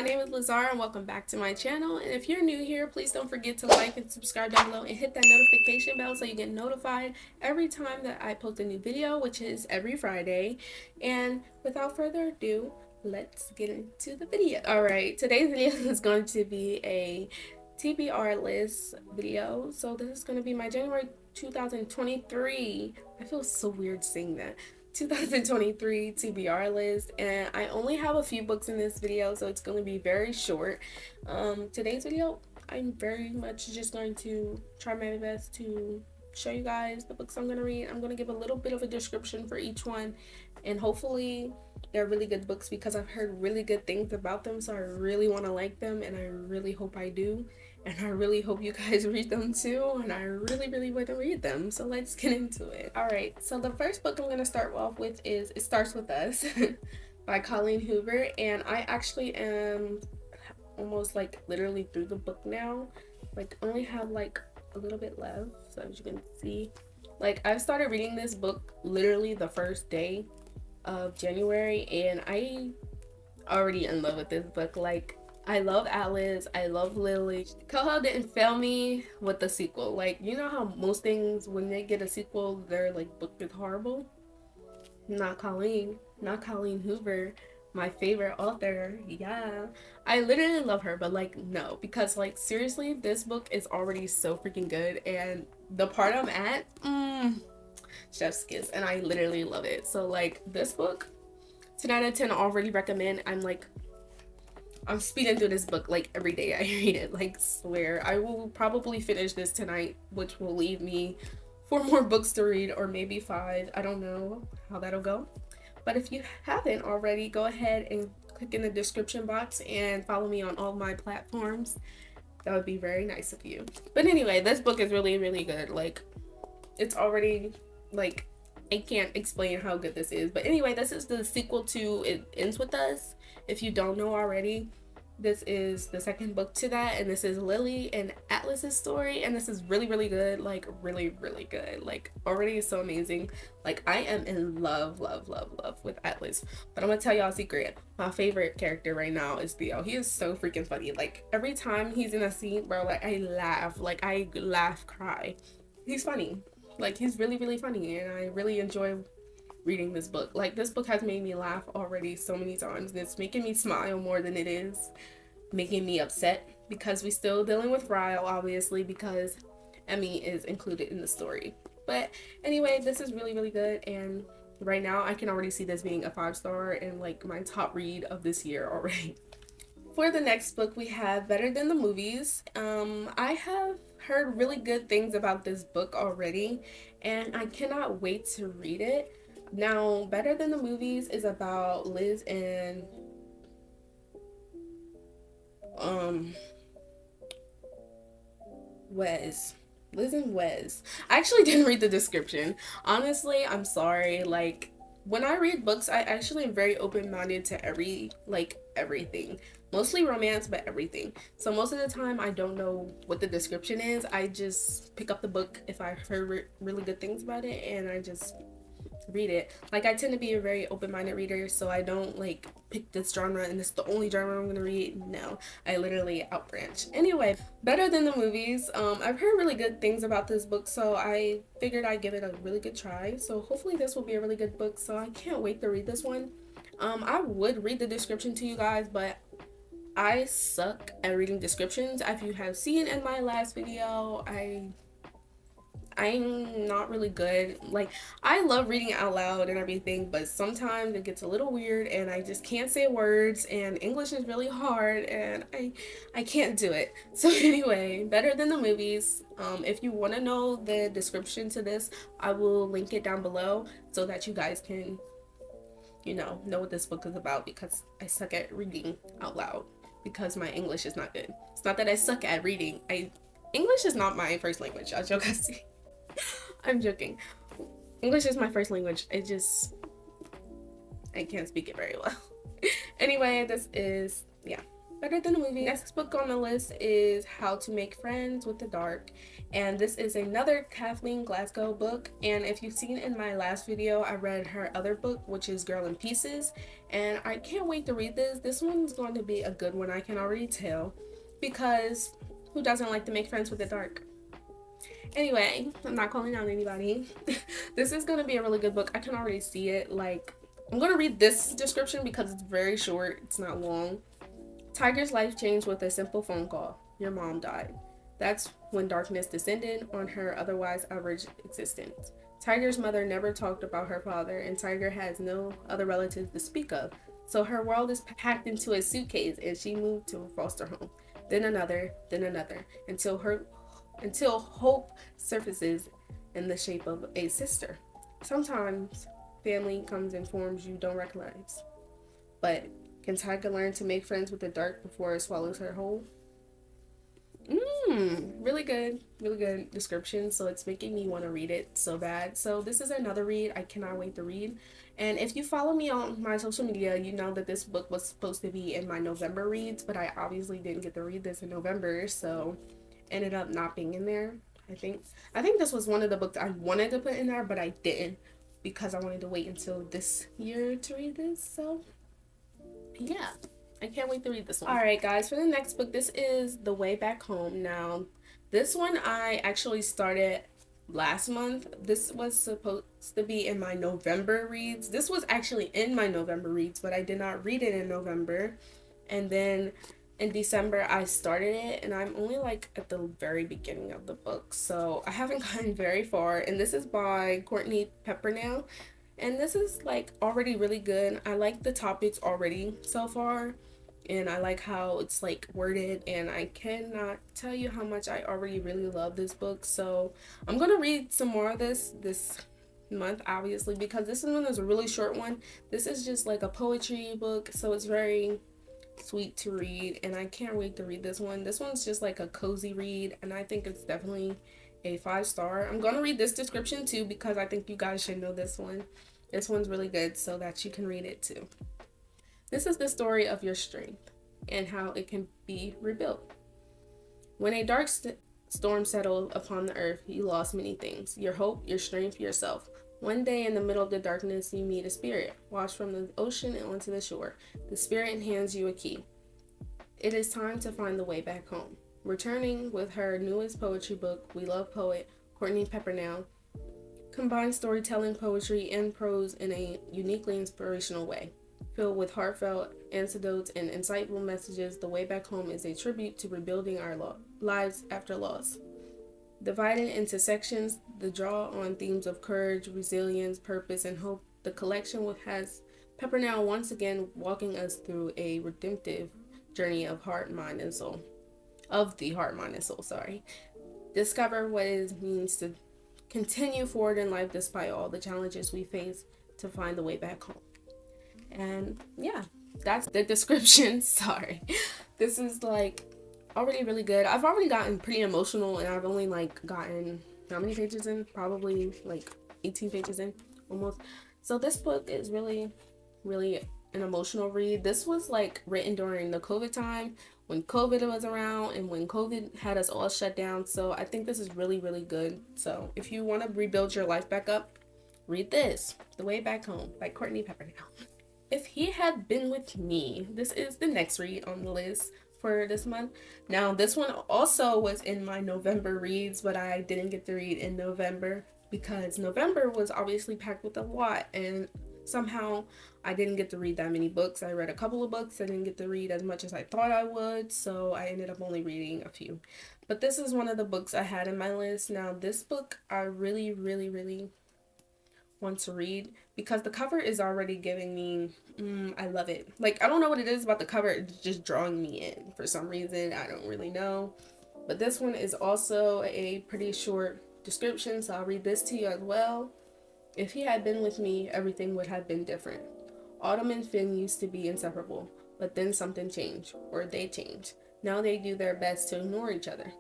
my name is 𝚂𝚚𝚗𝚘𝚡 and welcome back to my channel. And if you're new here, please don't forget to like and subscribe down below and hit that notification bell so you get notified every time that I post a new video, which is every Friday. And without further ado, let's get into the video. Alright, today's video is going to be a TBR list video. So this is going to be my January 2023. I feel so weird saying that. 2023 TBR list, and I only have a few books in this video, so it's going to be very short. Today's video, I'm very much just going to try my best to show you guys the books I'm going to read. I'm going to give a little bit of a description for each one, and hopefully they're really good books because I've heard really good things about them, so I really want to like them, and I really hope I do. And I really hope you guys read them too, and I really want to read them. So let's get into it. Alright, so the first book I'm going to start off with is It Starts With Us by Colleen Hoover. And I actually am almost like literally through the book now. Like only have like a little bit left. So as you can see, like I started reading this book literally the first day of January, and I already in love with this book. Like I love Atlas, I love Lily. 𝚂𝚗𝚘𝚡 didn't fail me with the sequel. Like, you know how most things, when they get a sequel, their like book is horrible? Not Colleen Hoover, my favorite author. Yeah, I literally love her, but like no, because like seriously, this book is already so freaking good, and the part I'm at, chef's kiss, and I literally love it. So like this book, 10 out of 10 already recommend. I'm speeding through this book like every day I read it, like swear. I will probably finish this tonight, which will leave me 4 more books to read, or maybe 5. I don't know how that'll go. But if you haven't already, go ahead and click in the description box and follow me on all my platforms. That would be very nice of you. But anyway, this book is really good. Like, it's already, like, I can't explain how good this is. But anyway, this is the sequel to It Ends With Us. If you don't know already, this is the second book to that, and this is Lily and Atlas's story, and this is really good. Like really good. Like already is so amazing. Like I am in love with Atlas. But I'm gonna tell y'all a secret. My favorite character right now is Theo. He is so freaking funny. Like every time he's in a scene, bro, like I laugh, cry. He's funny. Like he's really funny, and I really enjoy reading this book. Like this book has made me laugh already so many times, and it's making me smile more than it is making me upset, because we still dealing with Ryle, obviously, because Emmy is included in the story. But anyway, this is really good, and right now I can already see this being a 5-star and like my top read of this year already. For the next book, we have Better Than the Movies. I have heard really good things about this book already, and I cannot wait to read it. Now, Better Than the Movies is about Liz and Wes. Liz and Wes. I actually didn't read the description. Honestly, I'm sorry. Like, when I read books, I actually am very open-minded to everything. Mostly romance, but everything. So most of the time, I don't know what the description is. I just pick up the book if I heard really good things about it, and I just read it. Like I tend to be a very open-minded reader, so I don't like pick this genre and this is the only genre I'm gonna read. No, I literally outbranch. Anyway, Better Than the Movies. I've heard really good things about this book, so I figured I'd give it a really good try. So hopefully this will be a really good book, so I can't wait to read this one. I would read the description to you guys, but I suck at reading descriptions. If you have seen in my last video, I'm not really good. Like, I love reading out loud and everything, but sometimes it gets a little weird and I just can't say words, and English is really hard, and I can't do it. So anyway, Better Than the Movies. If you want to know the description to this, I will link it down below so that you guys can, you know what this book is about, because I suck at reading out loud because my English is not good. It's not that I suck at reading. English is not my first language, as you guys see. I'm joking. English is my first language. I can't speak it very well. Anyway, this is, yeah. better than the movie. Next book on the list is How to Make Friends with the Dark, and this is another Kathleen Glasgow book. And if you've seen in my last video, I read her other book, which is Girl in Pieces, and I can't wait to read this. This one's going to be a good one, I can already tell, because who doesn't like to make friends with the dark? Anyway, I'm not calling out anybody. This is going to be a really good book. I can already see it. Like, I'm going to read this description because it's very short. It's not long. Tiger's life changed with a simple phone call. Your mom died. That's when darkness descended on her otherwise average existence. Tiger's mother never talked about her father, and Tiger has no other relatives to speak of. So her world is packed into a suitcase, and she moved to a foster home. Then another, until hope surfaces in the shape of a sister. Sometimes family comes in forms you don't recognize. But can Tiger learn to make friends with the dark before it swallows her whole? Really good description. So it's making me want to read it so bad. So this is another read I cannot wait to read. And if you follow me on my social media, you know that this book was supposed to be in my November reads, but I obviously didn't get to read this in November, so ended up not being in there. I think this was one of the books I wanted to put in there, but I didn't because I wanted to wait until this year to read this. So yeah, I can't wait to read this one. Alright guys, for the next book, this is The Way Back Home. Now, this one I actually started last month. This was supposed to be in my November reads. This was actually in my November reads, but I did not read it in November. And then in December I started it, and I'm only like at the very beginning of the book, so I haven't gotten very far. And this is by Courtney Peppernell, and this is like already really good. I like the topics already so far, and I like how it's like worded, and I cannot tell you how much I already really love this book. So I'm gonna read some more of this month, obviously, because this one is a really short one. This is just like a poetry book, so it's very sweet to read, and I can't wait to read this one. This one's just like a cozy read, and I think it's definitely a 5-star. I'm gonna read this description too because I think you guys should know this one. This one's really good so that you can read it too. This is the story of your strength and how it can be rebuilt. When a dark storm settled upon the earth, you lost many things: your hope, your strength, yourself. One day in the middle of the darkness, you meet a spirit, washed from the ocean and onto the shore. The spirit hands you a key. It is time to find the way back home. Returning with her newest poetry book, We Love Poet, Courtney Peppernell combines storytelling, poetry, and prose in a uniquely inspirational way. Filled with heartfelt anecdotes and insightful messages, The Way Back Home is a tribute to rebuilding our lives after loss. Divided into sections, the draw on themes of courage, resilience, purpose, and hope, the collection has Peppernell once again walking us through a redemptive journey of heart, mind, and soul. Of the heart, mind, and soul, sorry. Discover what it means to continue forward in life despite all the challenges we face to find the way back home. And yeah, that's the description. Sorry. This is like already really good. I've already gotten pretty emotional, and I've only like gotten how many pages in? Probably like 18 pages in almost. So this book is really an emotional read. This was like written during the COVID time, when COVID was around and when COVID had us all shut down. So I think this is really good. So if you want to rebuild your life back up, read this, The Way Back Home by Courtney Peppernell. If He Had Been With Me, this is the next read on the list for this month. Now, this one also was in my November reads, but I didn't get to read in November because November was obviously packed with a lot, and somehow I didn't get to read that many books. I read a couple of books. I didn't get to read as much as I thought I would, so I ended up only reading a few. But this is one of the books I had in my list. Now, this book I really want to read because the cover is already giving me I love it. Like, I don't know what it is about the cover, it's just drawing me in for some reason. I don't really know, but this one is also a pretty short description, so I'll read this to you as well. If he had been with me, everything would have been different. Autumn and Finn used to be inseparable, but then something changed, or they changed. Now they do their best to ignore each other.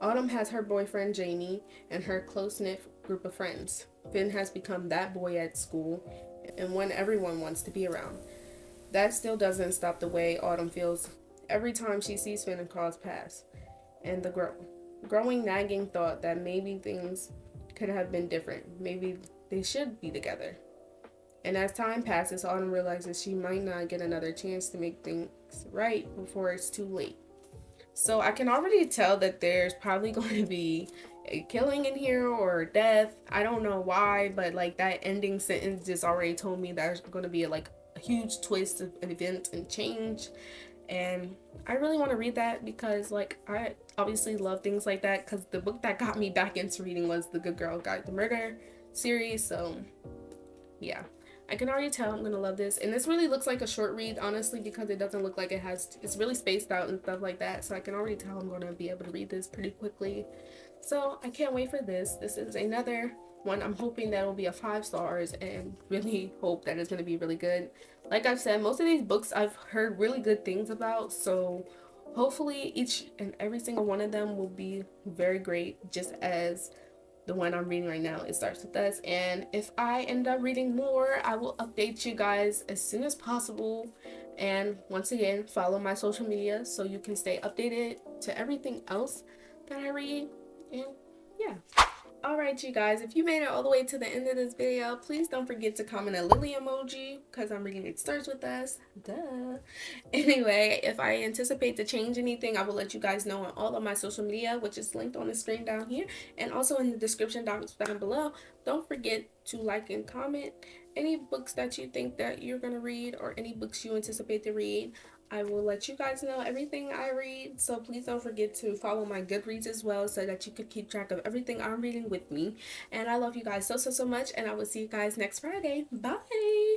Autumn has her boyfriend Jamie and her close-knit group of friends. Finn has become that boy at school and one everyone wants to be around. That still doesn't stop the way Autumn feels every time she sees Finn and cross paths. And the growing nagging thought that maybe things could have been different. Maybe they should be together. And as time passes, Autumn realizes she might not get another chance to make things right before it's too late. So I can already tell that there's probably going to be a killing in here or death. I don't know why, but like that ending sentence just already told me there's going to be like a huge twist of an event and change. And I really want to read that because like I obviously love things like that, because the book that got me back into reading was the Good Girl Guide to Murder series. So yeah, I can already tell I'm gonna love this. And this really looks like a short read, honestly, because it doesn't look like it's really spaced out and stuff like that. So I can already tell I'm gonna be able to read this pretty quickly. So I can't wait for this. This is another one. I'm hoping that will be a 5 stars, and really hope that it's gonna be really good. Like I've said, most of these books I've heard really good things about, so hopefully each and every single one of them will be very great, just as the one I'm reading right now, It Starts With Us. And if I end up reading more, I will update you guys as soon as possible. And once again, follow my social media so you can stay updated to everything else that I read. And yeah. Alright, you guys, if you made it all the way to the end of this video, please don't forget to comment a lily emoji, because I'm reading It Starts With Us. Duh. Anyway, if I anticipate to change anything, I will let you guys know on all of my social media, which is linked on the screen down here and also in the description down below. Don't forget to like and comment any books that you think that you're going to read, or any books you anticipate to read. I will let you guys know everything I read, so please don't forget to follow my Goodreads as well, so that you can keep track of everything I'm reading with me. And I love you guys so much, and I will see you guys next Friday. Bye!